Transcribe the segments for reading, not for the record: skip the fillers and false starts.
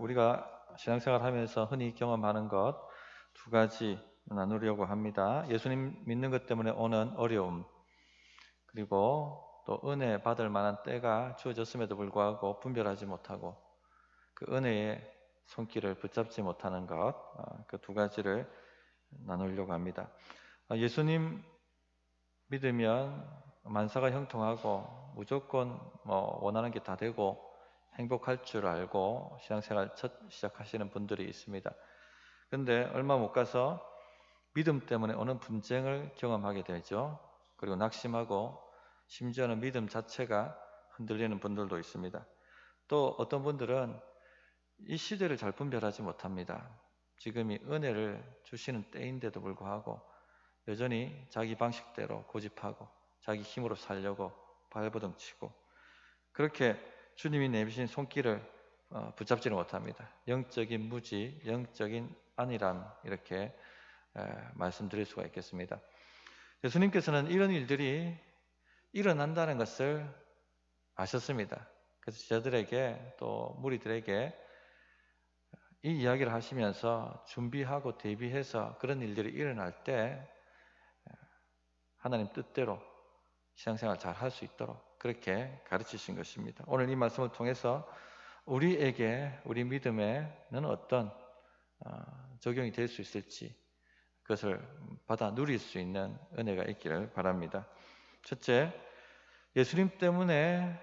우리가 신앙생활 하면서 흔히 경험하는 것 두 가지 나누려고 합니다. 예수님 믿는 것 때문에 오는 어려움, 그리고 또 은혜 받을 만한 때가 주어졌음에도 불구하고 분별하지 못하고 그 은혜의 손길을 붙잡지 못하는 것, 그 두 가지를 나누려고 합니다. 예수님 믿으면 만사가 형통하고 무조건 원하는 게 다 되고 행복할 줄 알고 신앙생활 첫 시작하시는 분들이 있습니다. 근데 얼마 못 가서 믿음 때문에 오는 분쟁을 경험하게 되죠. 그리고 낙심하고 심지어는 믿음 자체가 흔들리는 분들도 있습니다. 또 어떤 분들은 이 시대를 잘 분별하지 못합니다. 지금이 은혜를 주시는 때인데도 불구하고 여전히 자기 방식대로 고집하고 자기 힘으로 살려고 발버둥 치고 그렇게 주님이 내비신 손길을 붙잡지를 못합니다. 영적인 무지, 영적인 안일함 이렇게 말씀드릴 수가 있겠습니다. 예수님께서는 이런 일들이 일어난다는 것을 아셨습니다. 그래서 제자들에게 또 무리들에게 이 이야기를 하시면서 준비하고 대비해서 그런 일들이 일어날 때 하나님 뜻대로 신앙생활 잘 할 수 있도록 그렇게 가르치신 것입니다. 오늘 이 말씀을 통해서 우리에게 우리 믿음에는 어떤 적용이 될 수 있을지 그것을 받아 누릴 수 있는 은혜가 있기를 바랍니다. 첫째, 예수님 때문에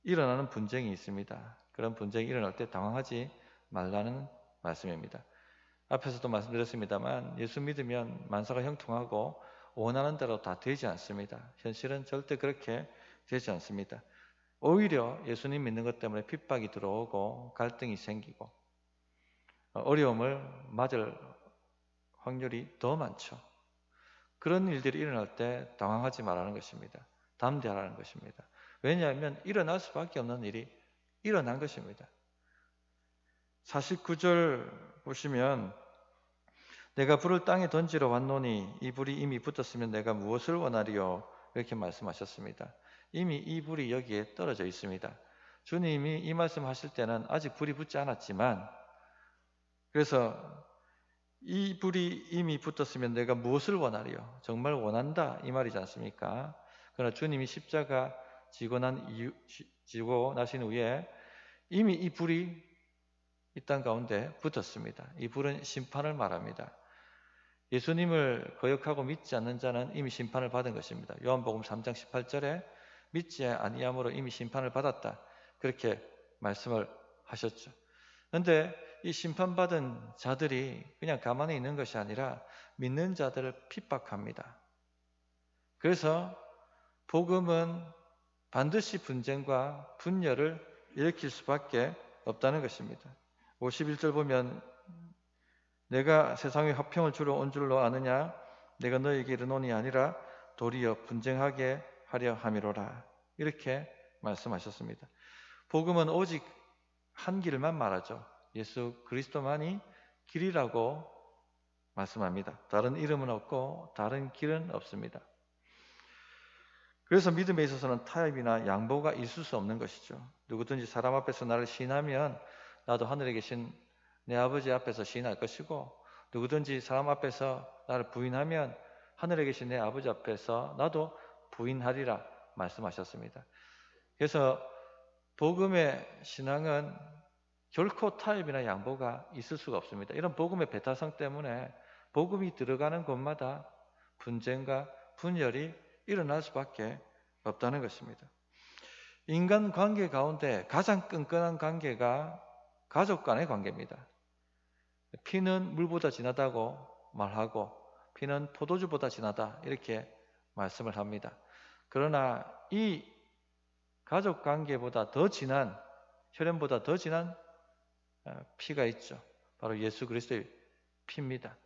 일어나는 분쟁이 있습니다. 그런 분쟁이 일어날 때 당황하지 말라는 말씀입니다. 앞에서도 말씀드렸습니다만 예수 믿으면 만사가 형통하고 원하는 대로 다 되지 않습니다. 현실은 절대 그렇게 되지 않습니다. 오히려 예수님 믿는 것 때문에 핍박이 들어오고 갈등이 생기고 어려움을 맞을 확률이 더 많죠. 그런 일들이 일어날 때 당황하지 말라는 것입니다. 담대하라는 것입니다. 왜냐하면 일어날 수밖에 없는 일이 일어난 것입니다. 49절 보시면 내가 불을 땅에 던지러 왔노니 이 불이 이미 붙었으면 내가 무엇을 원하리요? 이렇게 말씀하셨습니다. 이미 이 불이 여기에 떨어져 있습니다. 주님이 이 말씀하실 때는 아직 불이 붙지 않았지만 그래서 이 불이 이미 붙었으면 내가 무엇을 원하리요? 정말 원한다 이 말이지 않습니까? 그러나 주님이 십자가 지고 나신 후에 이미 이 불이 이 땅 가운데 붙었습니다. 이 불은 심판을 말합니다. 예수님을 거역하고 믿지 않는 자는 이미 심판을 받은 것입니다. 요한복음 3장 18절에 믿지 아니함으로 이미 심판을 받았다. 그렇게 말씀을 하셨죠. 그런데 이 심판받은 자들이 그냥 가만히 있는 것이 아니라 믿는 자들을 핍박합니다. 그래서 복음은 반드시 분쟁과 분열을 일으킬 수밖에 없다는 것입니다. 51절 보면 내가 세상에 화평을 주러 온 줄로 아느냐? 내가 너에게 이르노니 아니라 도리어 분쟁하게 하려 함이로라. 이렇게 말씀하셨습니다. 복음은 오직 한 길만 말하죠. 예수 그리스도만이 길이라고 말씀합니다. 다른 이름은 없고 다른 길은 없습니다. 그래서 믿음에 있어서는 타협이나 양보가 있을 수 없는 것이죠. 누구든지 사람 앞에서 나를 시인하면 나도 하늘에 계신 내 아버지 앞에서 시인할 것이고 누구든지 사람 앞에서 나를 부인하면 하늘에 계신 내 아버지 앞에서 나도 부인하리라 말씀하셨습니다. 그래서 복음의 신앙은 결코 타협이나 양보가 있을 수가 없습니다. 이런 복음의 배타성 때문에 복음이 들어가는 곳마다 분쟁과 분열이 일어날 수밖에 없다는 것입니다. 인간 관계 가운데 가장 끈끈한 관계가 가족 간의 관계입니다. 피는 물보다 진하다고 말하고 피는 포도주보다 진하다 이렇게 말씀을 합니다. 그러나 이 가족 관계보다 더 진한 혈연보다 더 진한 피가 있죠. 바로 예수 그리스도의 피입니다.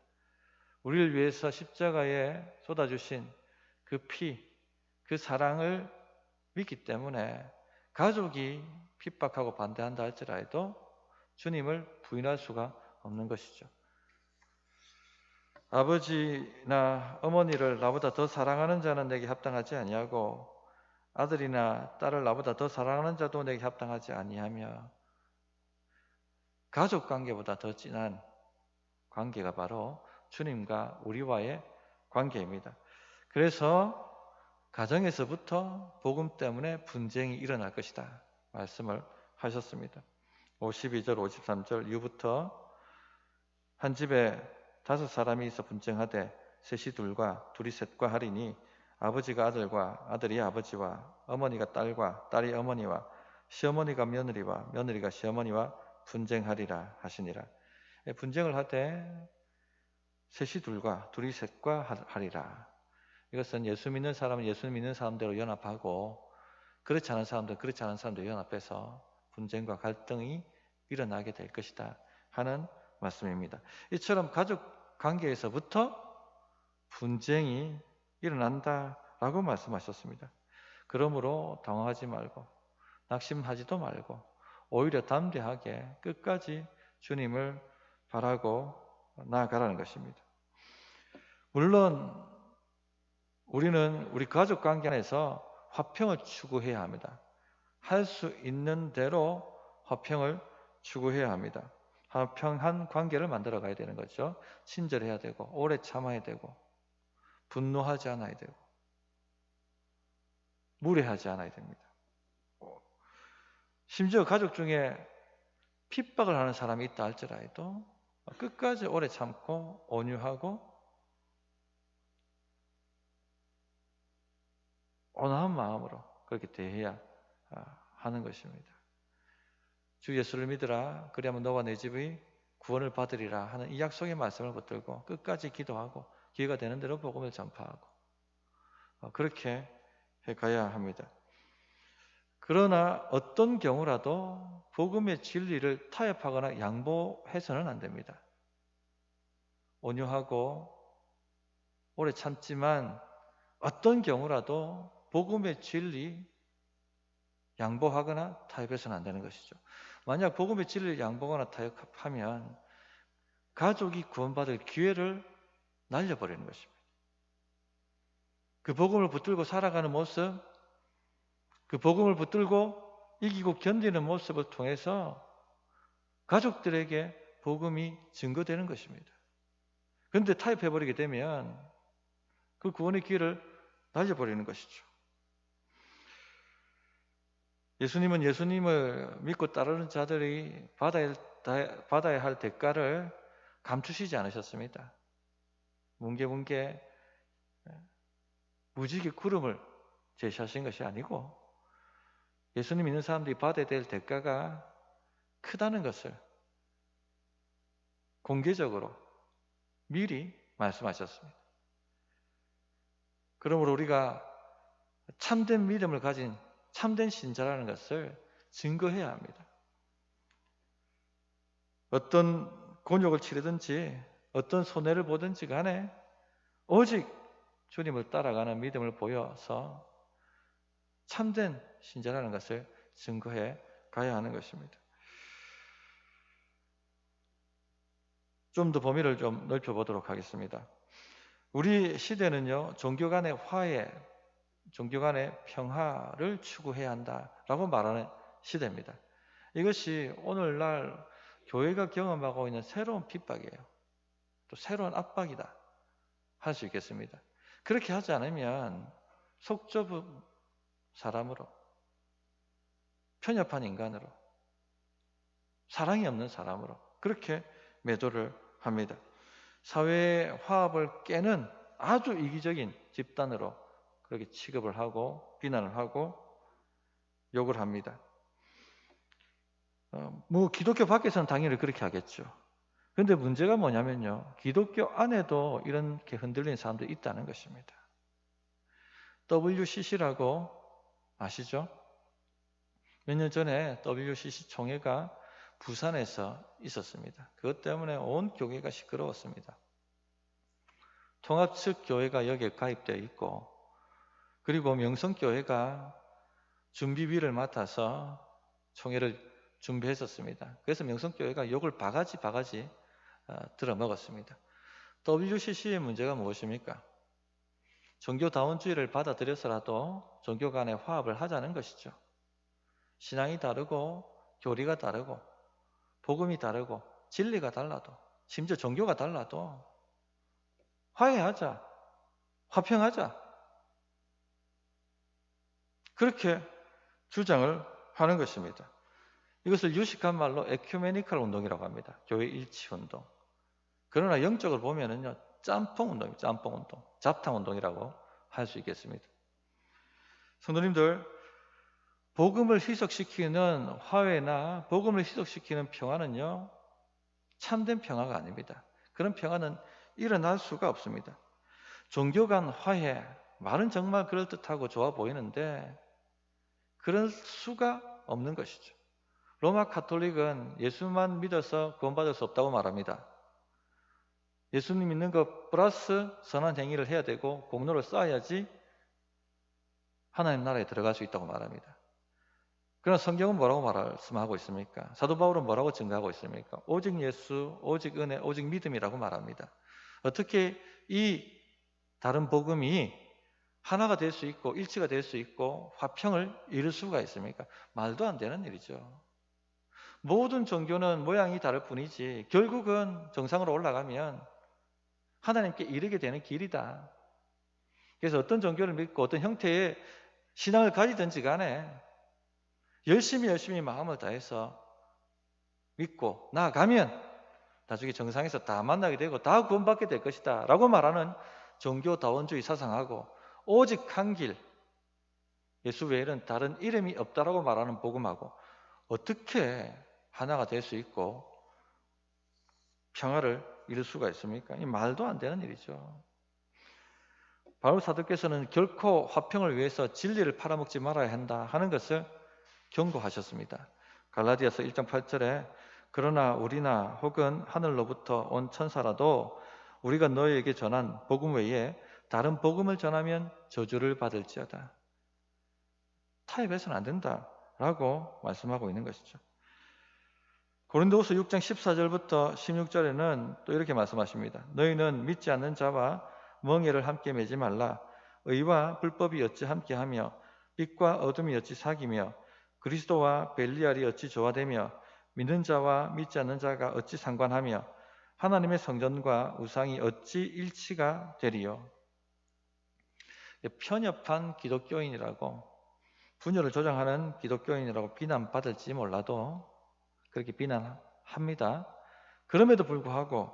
우리를 위해서 십자가에 쏟아주신 그 피, 그 사랑을 믿기 때문에 가족이 핍박하고 반대한다 할지라도 주님을 부인할 수가 없는 것이죠. 아버지나 어머니를 나보다 더 사랑하는 자는 내게 합당하지 아니하고 아들이나 딸을 나보다 더 사랑하는 자도 내게 합당하지 아니하며 가족 관계보다 더 진한 관계가 바로 주님과 우리와의 관계입니다. 그래서 가정에서부터 복음 때문에 분쟁이 일어날 것이다 말씀을 하셨습니다. 52절 53절 이후부터 한 집에 5사람이 있어 분쟁하되 셋이 둘과 둘이 셋과 하리니 아버지가 아들과 아들이 아버지와 어머니가 딸과 딸이 어머니와 시어머니가 며느리와 며느리가 시어머니와 분쟁하리라 하시니라. 분쟁을 하되 셋이 둘과 둘이 셋과 하리라. 이것은 예수 믿는 사람은 예수 믿는 사람대로 연합하고 그렇지 않은 사람들은 그렇지 않은 사람대로 연합해서 분쟁과 갈등이 일어나게 될 것이다 하는 말씀입니다. 이처럼 가족 관계에서부터 분쟁이 일어난다라고 말씀하셨습니다. 그러므로 당황하지 말고 낙심하지도 말고 오히려 담대하게 끝까지 주님을 바라고 나아가라는 것입니다. 물론 우리는 우리 가족 관계 안에서 화평을 추구해야 합니다. 할 수 있는 대로 화평을 추구해야 합니다. 화평한 관계를 만들어 가야 되는 거죠. 친절해야 되고 오래 참아야 되고 분노하지 않아야 되고 무례하지 않아야 됩니다. 심지어 가족 중에 핍박을 하는 사람이 있다 할지라도 끝까지 오래 참고 온유하고 온화한 마음으로 그렇게 대해야 하는 것입니다. 주 예수를 믿으라 그리하면 너와 내 집의 구원을 받으리라 하는 이 약속의 말씀을 붙들고 끝까지 기도하고 기회가 되는 대로 복음을 전파하고 그렇게 해가야 합니다. 그러나 어떤 경우라도 복음의 진리를 타협하거나 양보해서는 안 됩니다. 온유하고 오래 참지만 어떤 경우라도 복음의 진리 양보하거나 타협해서는 안 되는 것이죠. 만약 복음의 진리를 양보하거나 타협하면 가족이 구원받을 기회를 날려버리는 것입니다. 그 복음을 붙들고 살아가는 모습, 그 복음을 붙들고 이기고 견디는 모습을 통해서 가족들에게 복음이 증거되는 것입니다. 그런데 타협해버리게 되면 그 구원의 기회를 날려버리는 것이죠. 예수님은 예수님을 믿고 따르는 자들이 받아야 할 대가를 감추시지 않으셨습니다. 뭉게뭉게 무지개 구름을 제시하신 것이 아니고 예수님 믿는 사람들이 받아야 될 대가가 크다는 것을 공개적으로 미리 말씀하셨습니다. 그러므로 우리가 참된 믿음을 가진 참된 신자라는 것을 증거해야 합니다. 어떤 곤욕을 치르든지 어떤 손해를 보든지 간에 오직 주님을 따라가는 믿음을 보여서 참된 신자라는 것을 증거해 가야 하는 것입니다. 좀 더 범위를 좀 넓혀보도록 하겠습니다. 우리 시대는요, 종교 간의 화해, 종교 간의 평화를 추구해야 한다라고 말하는 시대입니다. 이것이 오늘날 교회가 경험하고 있는 새로운 핍박이에요. 또 새로운 압박이다 할 수 있겠습니다. 그렇게 하지 않으면 속 좁은 사람으로, 편협한 인간으로, 사랑이 없는 사람으로 그렇게 매도를 합니다. 사회의 화합을 깨는 아주 이기적인 집단으로 그렇게 취급을 하고 비난을 하고 욕을 합니다. 기독교 밖에서는 당연히 그렇게 하겠죠. 그런데 문제가 뭐냐면요, 기독교 안에도 이렇게 흔들리는 사람들이 있다는 것입니다. WCC라고 아시죠? 몇 년 전에 WCC 총회가 부산에서 있었습니다. 그것 때문에 온 교회가 시끄러웠습니다. 통합 측 교회가 여기에 가입되어 있고, 그리고 명성교회가 준비비를 맡아서 총회를 준비했었습니다. 그래서 명성교회가 욕을 바가지 들어먹었습니다. WCC의 문제가 무엇입니까? 종교다원주의를 받아들여서라도 종교 간의 화합을 하자는 것이죠. 신앙이 다르고 교리가 다르고 복음이 다르고 진리가 달라도 심지어 종교가 달라도 화해하자, 화평하자, 그렇게 주장을 하는 것입니다. 이것을 유식한 말로 에큐메니컬 운동이라고 합니다. 교회 일치 운동. 그러나 영적으로 보면은요, 짬뽕 운동입니다. 짬뽕 운동, 잡탕 운동이라고 할 수 있겠습니다. 성도님들, 복음을 희석시키는 화해나 복음을 희석시키는 평화는요, 참된 평화가 아닙니다. 그런 평화는 일어날 수가 없습니다. 종교 간 화해, 말은 정말 그럴듯하고 좋아 보이는데 그럴 수가 없는 것이죠. 로마 가톨릭은 예수만 믿어서 구원받을 수 없다고 말합니다. 예수님 믿는 것 플러스 선한 행위를 해야 되고 공로를 쌓아야지 하나님 나라에 들어갈 수 있다고 말합니다. 그러나 성경은 뭐라고 말씀하고 있습니까? 사도 바울은 뭐라고 증거하고 있습니까? 오직 예수, 오직 은혜, 오직 믿음이라고 말합니다. 어떻게 이 다른 복음이 하나가 될 수 있고 일치가 될 수 있고 화평을 이룰 수가 있습니까? 말도 안 되는 일이죠. 모든 종교는 모양이 다를 뿐이지 결국은 정상으로 올라가면 하나님께 이르게 되는 길이다. 그래서 어떤 종교를 믿고 어떤 형태의 신앙을 가지든지 간에 열심히 마음을 다해서 믿고 나아가면 나중에 정상에서 다 만나게 되고 다 구원받게 될 것이다 라고 말하는 종교다원주의 사상하고 오직 한 길, 예수 외에는 다른 이름이 없다라고 말하는 복음하고 어떻게 하나가 될 수 있고 평화를 이룰 수가 있습니까? 이 말도 안 되는 일이죠. 바울 사도께서는 결코 화평을 위해서 진리를 팔아먹지 말아야 한다 하는 것을 경고하셨습니다. 갈라디아서 1장 8절에 그러나 우리나 혹은 하늘로부터 온 천사라도 우리가 너희에게 전한 복음 외에 다른 복음을 전하면 저주를 받을지어다. 타협해서는 안 된다라고 말씀하고 있는 것이죠. 고린도후서 6장 14절부터 16절에는 또 이렇게 말씀하십니다. 너희는 믿지 않는 자와 멍에를 함께 매지 말라. 의와 불법이 어찌 함께하며 빛과 어둠이 어찌 사귀며 그리스도와 벨리알이 어찌 조화되며 믿는 자와 믿지 않는 자가 어찌 상관하며 하나님의 성전과 우상이 어찌 일치가 되리요. 편협한 기독교인이라고 분열을 조장하는 기독교인이라고 비난받을지 몰라도 그렇게 비난합니다. 그럼에도 불구하고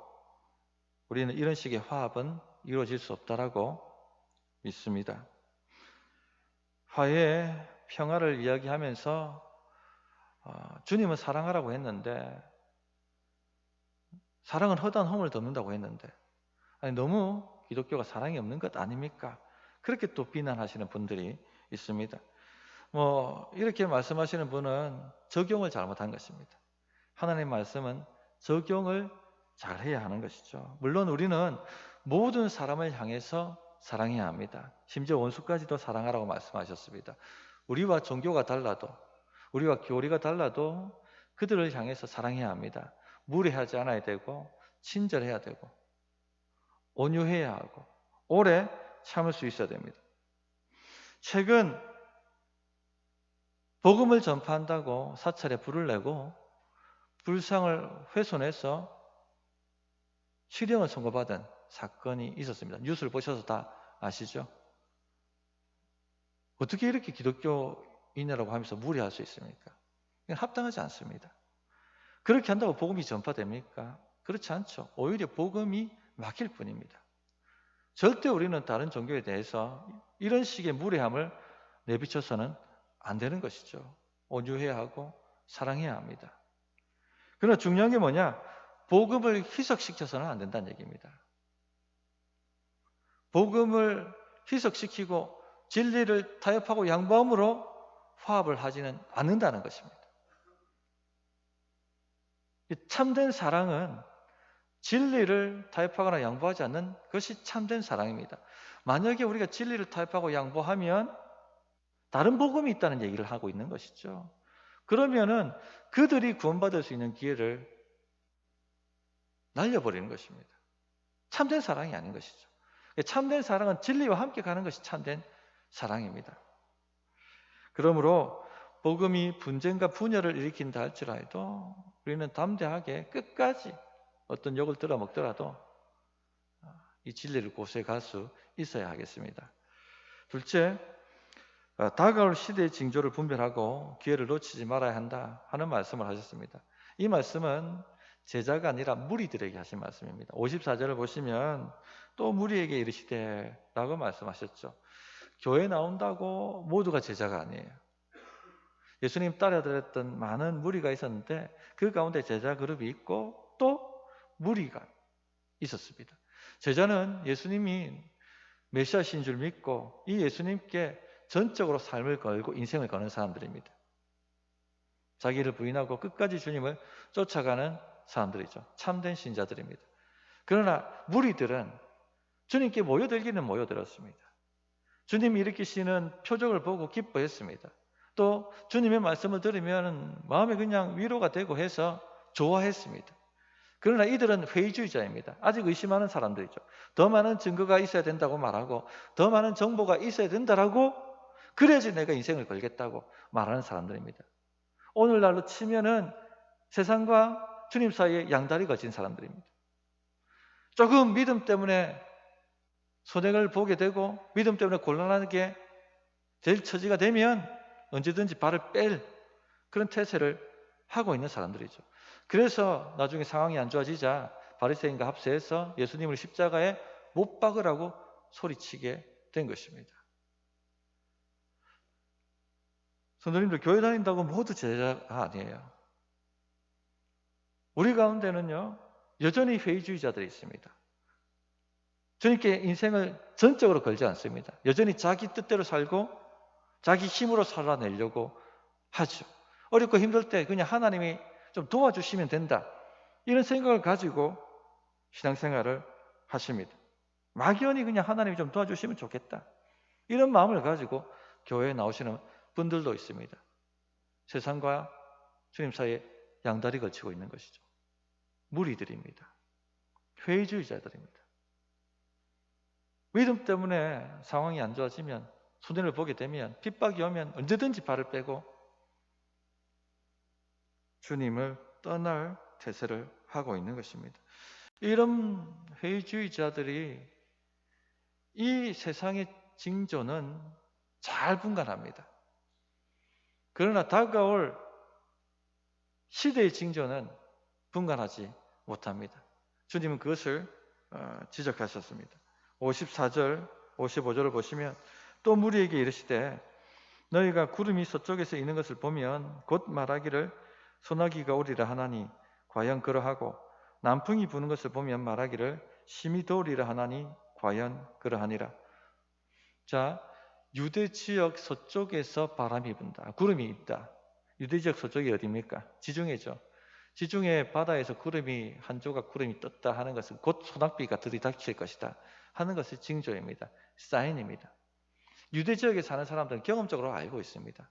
우리는 이런 식의 화합은 이루어질 수 없다라고 믿습니다. 화해, 평화를 이야기하면서 주님은 사랑하라고 했는데 사랑은 허다한 허물을 덮는다고 했는데 아니, 너무 기독교가 사랑이 없는 것 아닙니까? 그렇게 또 비난하시는 분들이 있습니다. 이렇게 말씀하시는 분은 적용을 잘못한 것입니다. 하나님의 말씀은 적용을 잘해야 하는 것이죠. 물론 우리는 모든 사람을 향해서 사랑해야 합니다. 심지어 원수까지도 사랑하라고 말씀하셨습니다. 우리와 종교가 달라도 우리와 교리가 달라도 그들을 향해서 사랑해야 합니다. 무례하지 않아야 되고 친절해야 되고 온유해야 하고 오래 참을 수 있어야 됩니다. 최근 복음을 전파한다고 사찰에 불을 내고 불상을 훼손해서 실형을 선고받은 사건이 있었습니다. 뉴스를 보셔서 다 아시죠? 어떻게 이렇게 기독교인이라고 하면서 무례할 수 있습니까? 이건 합당하지 않습니다. 그렇게 한다고 복음이 전파됩니까? 그렇지 않죠. 오히려 복음이 막힐 뿐입니다. 절대 우리는 다른 종교에 대해서 이런 식의 무례함을 내비쳐서는 안 되는 것이죠. 온유해야 하고 사랑해야 합니다. 그러나 중요한 게 뭐냐? 복음을 희석시켜서는 안 된다는 얘기입니다. 복음을 희석시키고 진리를 타협하고 양보함으로 화합을 하지는 않는다는 것입니다. 참된 사랑은 진리를 타협하거나 양보하지 않는 것이 참된 사랑입니다. 만약에 우리가 진리를 타협하고 양보하면 다른 복음이 있다는 얘기를 하고 있는 것이죠. 그러면은 그들이 구원받을 수 있는 기회를 날려버리는 것입니다. 참된 사랑이 아닌 것이죠. 참된 사랑은 진리와 함께 가는 것이 참된 사랑입니다. 그러므로 복음이 분쟁과 분열을 일으킨다 할지라도 우리는 담대하게 끝까지 어떤 욕을 들어먹더라도 이 진리를 고수해 갈 수 있어야 하겠습니다. 둘째, 다가올 시대의 징조를 분별하고 기회를 놓치지 말아야 한다 하는 말씀을 하셨습니다. 이 말씀은 제자가 아니라 무리들에게 하신 말씀입니다. 54절을 보시면 또 무리에게 이르시되 라고 말씀하셨죠. 교회 나온다고 모두가 제자가 아니에요. 예수님 따라들었던 많은 무리가 있었는데 그 가운데 제자 그룹이 있고 또 무리가 있었습니다. 제자는 예수님이 메시아신 줄 믿고 이 예수님께 전적으로 삶을 걸고 인생을 거는 사람들입니다. 자기를 부인하고 끝까지 주님을 쫓아가는 사람들이죠. 참된 신자들입니다. 그러나 무리들은 주님께 모여들기는 모여들었습니다. 주님이 일으키시는 표적을 보고 기뻐했습니다. 또 주님의 말씀을 들으면 마음에 그냥 위로가 되고 해서 좋아했습니다. 그러나 이들은 회의주의자입니다. 아직 의심하는 사람들이죠. 더 많은 증거가 있어야 된다고 말하고 더 많은 정보가 있어야 된다라고 그래야지 내가 인생을 걸겠다고 말하는 사람들입니다. 오늘날로 치면은 세상과 주님 사이에 양다리가 진 사람들입니다. 조금 믿음 때문에 손해를 보게 되고 믿음 때문에 곤란하게 될 처지가 되면 언제든지 발을 뺄 그런 태세를 하고 있는 사람들이죠. 그래서 나중에 상황이 안 좋아지자 바리새인과 합세해서 예수님을 십자가에 못 박으라고 소리치게 된 것입니다. 성도님들, 교회 다닌다고 모두 제자가 아니에요. 우리 가운데는요 여전히 회의주의자들이 있습니다. 주님께 인생을 전적으로 걸지 않습니다. 여전히 자기 뜻대로 살고 자기 힘으로 살아내려고 하죠. 어렵고 힘들 때 그냥 하나님이 좀 도와주시면 된다, 이런 생각을 가지고 신앙생활을 하십니다. 막연히 그냥 하나님이 좀 도와주시면 좋겠다, 이런 마음을 가지고 교회에 나오시는 분들도 있습니다. 세상과 주님 사이에 양다리 걸치고 있는 것이죠. 무리들입니다. 회의주의자들입니다. 믿음 때문에 상황이 안 좋아지면, 손해를 보게 되면, 핍박이 오면 언제든지 발을 빼고 주님을 떠날 태세를 하고 있는 것입니다. 이런 회의주의자들이 이 세상의 징조는 잘 분간합니다. 그러나 다가올 시대의 징조는 분간하지 못합니다. 주님은 그것을 지적하셨습니다. 54절, 55절을 보시면 또 무리에게 이르시되 너희가 구름이 서쪽에서 있는 것을 보면 곧 말하기를 소나기가 오리라 하나니 과연 그러하고 남풍이 부는 것을 보면 말하기를 심히 더우리라 하나니 과연 그러하니라. 자, 유대 지역 서쪽에서 바람이 분다, 구름이 있다. 유대 지역 서쪽이 어디입니까? 지중해죠. 지중해 바다에서 구름이 한 조각 구름이 떴다 하는 것은 곧 소낙비가 들이닥칠 것이다 하는 것이 징조입니다. 사인입니다. 유대 지역에 사는 사람들은 경험적으로 알고 있습니다.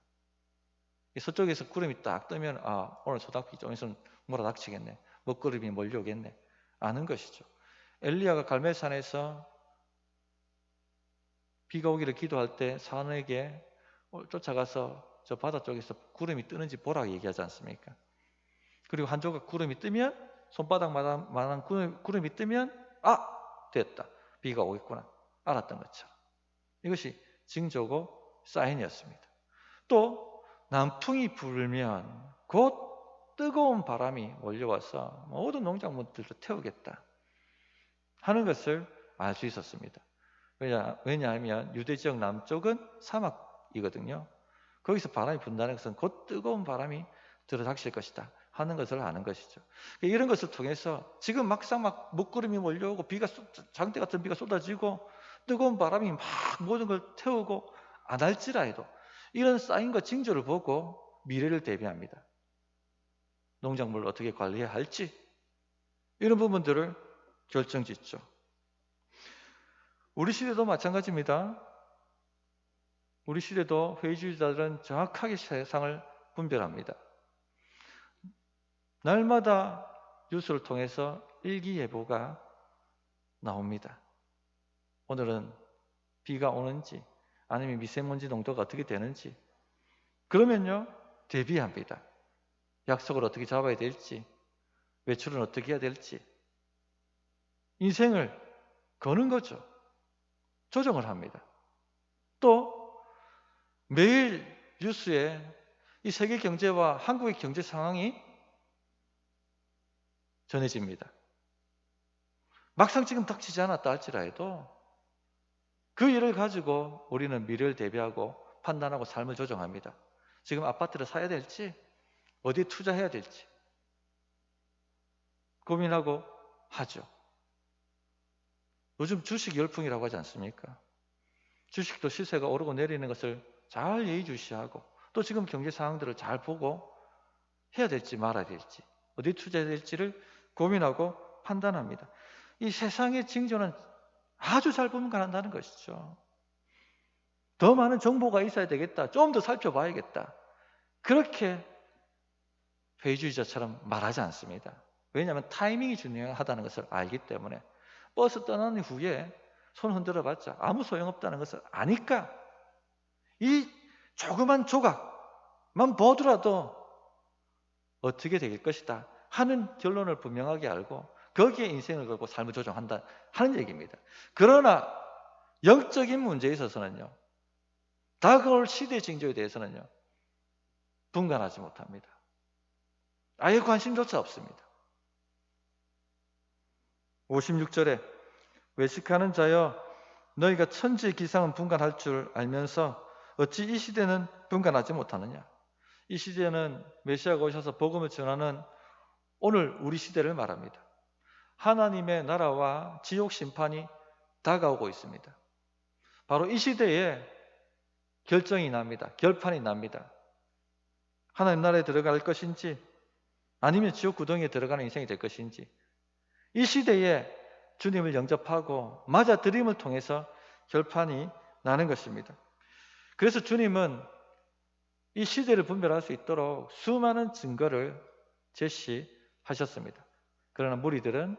서쪽에서 구름이 딱 뜨면 오늘 소낙비 좀 있으면 몰아닥치겠네, 먹구름이 몰려오겠네, 아는 것이죠. 엘리야가 갈멜산에서 비가 오기를 기도할 때 사원에게 쫓아가서 저 바다 쪽에서 구름이 뜨는지 보라고 얘기하지 않습니까? 그리고 한 조각 구름이 뜨면, 손바닥만한 구름이 뜨면 됐다, 비가 오겠구나 알았던 것처럼 이것이 징조고 사인이었습니다. 또 남풍이 불면 곧 뜨거운 바람이 몰려와서 모든 농작물들을 태우겠다 하는 것을 알 수 있었습니다. 왜냐하면 유대 지역 남쪽은 사막이거든요. 거기서 바람이 분다는 것은 곧 뜨거운 바람이 들어닥칠 것이다 하는 것을 아는 것이죠. 이런 것을 통해서 지금 막상 먹구름이 몰려오고 장대 같은 비가 쏟아지고 뜨거운 바람이 막 모든 걸 태우고 안 할지라도 이런 사인과 징조를 보고 미래를 대비합니다. 농작물을 어떻게 관리해야 할지 이런 부분들을 결정짓죠. 우리 시대도 마찬가지입니다. 우리 시대도 회의주의자들은 정확하게 세상을 분별합니다. 날마다 뉴스를 통해서 일기예보가 나옵니다. 오늘은 비가 오는지 아니면 미세먼지 농도가 어떻게 되는지, 그러면요 대비합니다. 약속을 어떻게 잡아야 될지, 외출은 어떻게 해야 될지 인생을 거는 거죠. 조정을 합니다. 또 매일 뉴스에 이 세계 경제와 한국의 경제 상황이 전해집니다. 막상 지금 닥치지 않았다 할지라도 그 일을 가지고 우리는 미래를 대비하고 판단하고 삶을 조정합니다. 지금 아파트를 사야 될지 어디에 투자해야 될지 고민하고 하죠. 요즘 주식 열풍이라고 하지 않습니까? 주식도 시세가 오르고 내리는 것을 잘 예의주시하고 또 지금 경제 상황들을 잘 보고 해야 될지 말아야 될지 어디 투자해야 될지를 고민하고 판단합니다. 이 세상의 징조는 아주 잘 분간한다는 것이죠. 더 많은 정보가 있어야 되겠다. 좀 더 살펴봐야겠다. 그렇게 회의주의자처럼 말하지 않습니다. 왜냐하면 타이밍이 중요하다는 것을 알기 때문에 버스 떠난 후에 손 흔들어봤자 아무 소용없다는 것을 아니까 이 조그만 조각만 보더라도 어떻게 될 것이다 하는 결론을 분명하게 알고 거기에 인생을 걸고 삶을 조정한다 하는 얘기입니다. 그러나 영적인 문제에 있어서는요, 다가올 시대의 징조에 대해서는요 분간하지 못합니다. 아예 관심조차 없습니다. 56절에 외식하는 자여 너희가 천지의 기상은 분간할 줄 알면서 어찌 이 시대는 분간하지 못하느냐. 이 시대는 메시아가 오셔서 복음을 전하는 오늘 우리 시대를 말합니다. 하나님의 나라와 지옥 심판이 다가오고 있습니다. 바로 이 시대에 결정이 납니다. 결판이 납니다. 하나님 나라에 들어갈 것인지 아니면 지옥 구덩이에 들어가는 인생이 될 것인지 이 시대에 주님을 영접하고 맞아들임을 통해서 결판이 나는 것입니다. 그래서 주님은 이 시대를 분별할 수 있도록 수많은 증거를 제시하셨습니다. 그러나 무리들은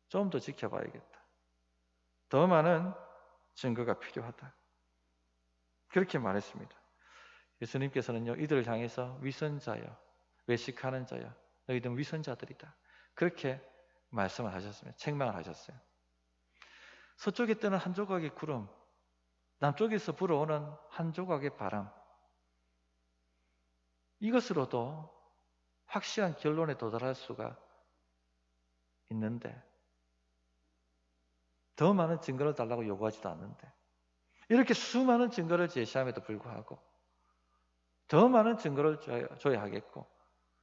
좀 더 지켜봐야겠다. 더 많은 증거가 필요하다. 그렇게 말했습니다. 예수님께서는요, 이들을 향해서 위선자여, 외식하는 자여, 너희들은 위선자들이다. 그렇게 말씀을 하셨습니다. 책망을 하셨어요. 서쪽에 뜨는 한 조각의 구름, 남쪽에서 불어오는 한 조각의 바람, 이것으로도 확실한 결론에 도달할 수가 있는데 더 많은 증거를 달라고 요구하지도 않는데 이렇게 수많은 증거를 제시함에도 불구하고 더 많은 증거를 줘야 하겠고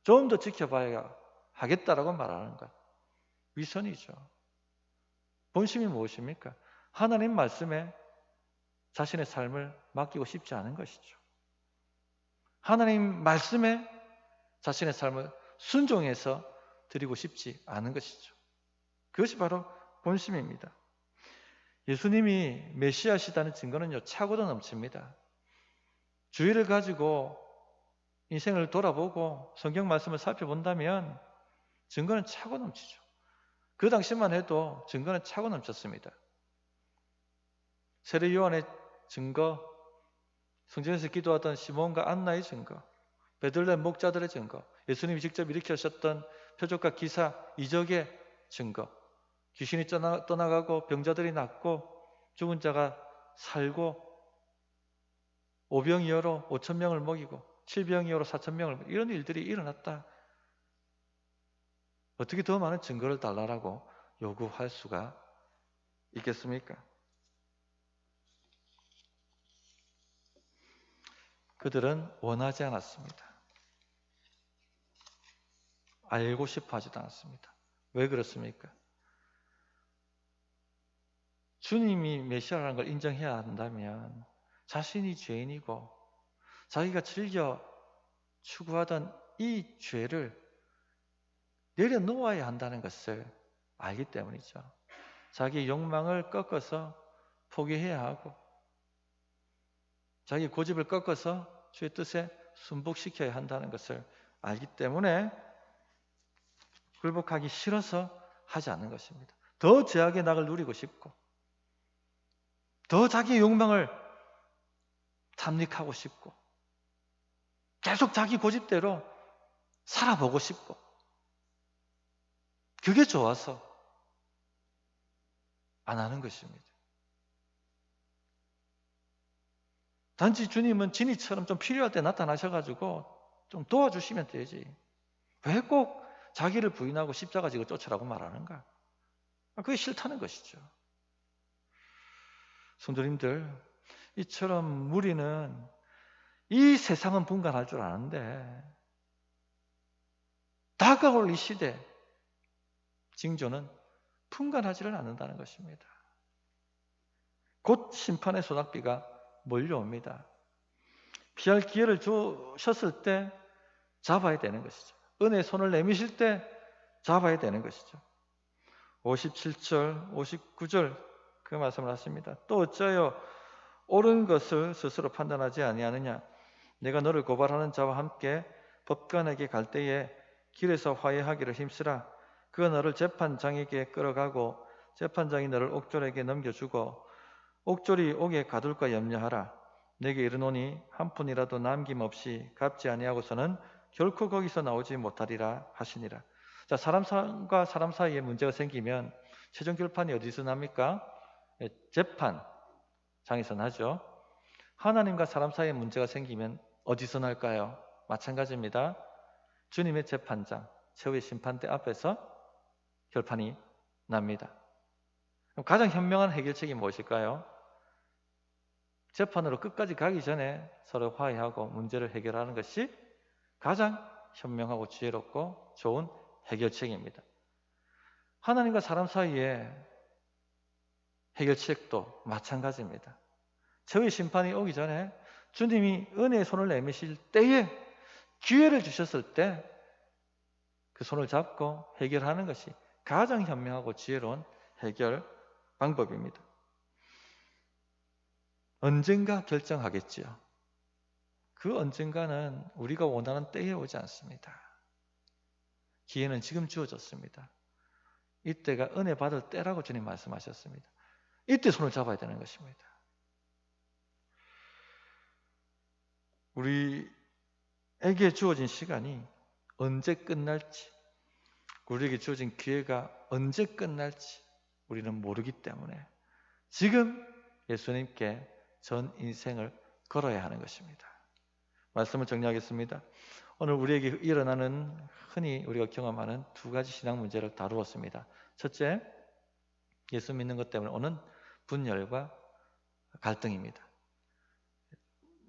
좀 더 지켜봐야 하겠다라고 말하는 것, 위선이죠. 본심이 무엇입니까? 하나님 말씀에 자신의 삶을 맡기고 싶지 않은 것이죠. 하나님 말씀에 자신의 삶을 순종해서 드리고 싶지 않은 것이죠. 그것이 바로 본심입니다. 예수님이 메시아시다는 증거는요, 차고도 넘칩니다. 주의를 가지고 인생을 돌아보고 성경 말씀을 살펴본다면 증거는 차고 넘치죠. 그 당시만 해도 증거는 차고 넘쳤습니다. 세례 요한의 증거, 성전에서 기도하던 시몬과 안나의 증거, 베들레헴 목자들의 증거, 예수님이 직접 일으키셨던 표적과 기사, 이적의 증거, 귀신이 떠나가고 병자들이 낫고 죽은 자가 살고 오병이어로 5,000명을 먹이고 7병이어로 4,000명을 먹이고 이런 일들이 일어났다. 어떻게 더 많은 증거를 달라고 요구할 수가 있겠습니까? 그들은 원하지 않았습니다. 알고 싶어 하지도 않았습니다. 왜 그렇습니까? 주님이 메시아라는 걸 인정해야 한다면 자신이 죄인이고 자기가 즐겨 추구하던 이 죄를 내려놓아야 한다는 것을 알기 때문이죠. 자기 욕망을 꺾어서 포기해야 하고 자기 고집을 꺾어서 주의 뜻에 순복시켜야 한다는 것을 알기 때문에 굴복하기 싫어서 하지 않는 것입니다. 더 죄악의 낙을 누리고 싶고 더 자기의 욕망을 탐닉하고 싶고 계속 자기 고집대로 살아보고 싶고 그게 좋아서 안 하는 것입니다. 단지 주님은 진이처럼 좀 필요할 때 나타나셔가지고 좀 도와주시면 되지. 왜 꼭 자기를 부인하고 십자가 지고 쫓으라고 말하는가? 그게 싫다는 것이죠. 성도님들, 이처럼 무리는 이 세상은 분간할 줄 아는데 다가올 이 시대 징조는 분간하지를 않는다는 것입니다. 곧 심판의 소낙비가 몰려옵니다. 피할 기회를 주셨을 때 잡아야 되는 것이죠. 은혜의 손을 내미실 때 잡아야 되는 것이죠. 57절, 59절 그 말씀을 하십니다. 또 어찌하여 옳은 것을 스스로 판단하지 아니하느냐? 내가 너를 고발하는 자와 함께 법관에게 갈 때에 길에서 화해하기를 힘쓰라. 그가 너를 재판장에게 끌어가고 재판장이 너를 옥졸에게 넘겨주고 옥졸이 옥에 가둘까 염려하라. 내게 이르노니 한 푼이라도 남김없이 갚지 아니하고서는 결코 거기서 나오지 못하리라 하시니라. 자, 사람과 사람 사이에 문제가 생기면 최종 결판이 어디서 납니까? 재판장에서 나죠. 하나님과 사람 사이에 문제가 생기면 어디서 날까요? 마찬가지입니다. 주님의 재판장, 최후의 심판대 앞에서 결판이 납니다. 그럼 가장 현명한 해결책이 무엇일까요? 재판으로 끝까지 가기 전에 서로 화해하고 문제를 해결하는 것이 가장 현명하고 지혜롭고 좋은 해결책입니다. 하나님과 사람 사이의 해결책도 마찬가지입니다. 최후의 심판이 오기 전에 주님이 은혜의 손을 내미실 때에 기회를 주셨을 때 그 손을 잡고 해결하는 것이 가장 현명하고 지혜로운 해결 방법입니다. 언젠가 결정하겠지요. 그 언젠가는 우리가 원하는 때에 오지 않습니다. 기회는 지금 주어졌습니다. 이때가 은혜 받을 때라고 주님 말씀하셨습니다. 이때 손을 잡아야 되는 것입니다. 우리에게 주어진 시간이 언제 끝날지, 우리에게 주어진 기회가 언제 끝날지 우리는 모르기 때문에 지금 예수님께 전 인생을 걸어야 하는 것입니다. 말씀을 정리하겠습니다. 오늘 우리에게 일어나는 흔히 우리가 경험하는 두 가지 신앙 문제를 다루었습니다. 첫째, 예수 믿는 것 때문에 오는 분열과 갈등입니다.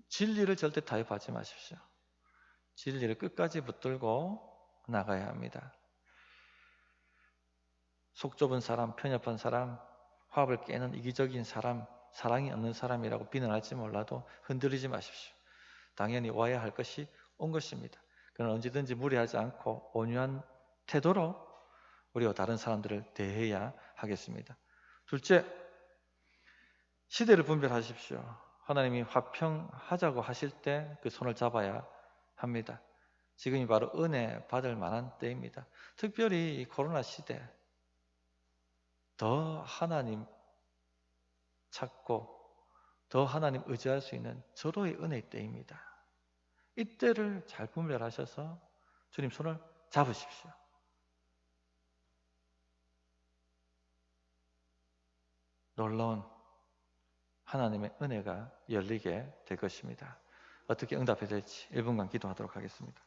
진리를 절대 타협하지 마십시오. 진리를 끝까지 붙들고 나가야 합니다. 속 좁은 사람, 편협한 사람, 화합을 깨는 이기적인 사람, 사랑이 없는 사람이라고 비난할지 몰라도 흔들리지 마십시오. 당연히 와야 할 것이 온 것입니다. 그러나 언제든지 무리하지 않고 온유한 태도로 우리와 다른 사람들을 대해야 하겠습니다. 둘째, 시대를 분별하십시오. 하나님이 화평하자고 하실 때 그 손을 잡아야 합니다. 지금이 바로 은혜 받을 만한 때입니다. 특별히 이 코로나 시대 더 하나님 찾고 더 하나님 의지할 수 있는 절호의 은혜의 때입니다. 이때를 잘 분별하셔서 주님 손을 잡으십시오. 놀라운 하나님의 은혜가 열리게 될 것입니다. 어떻게 응답해야 될지 1분간 기도하도록 하겠습니다.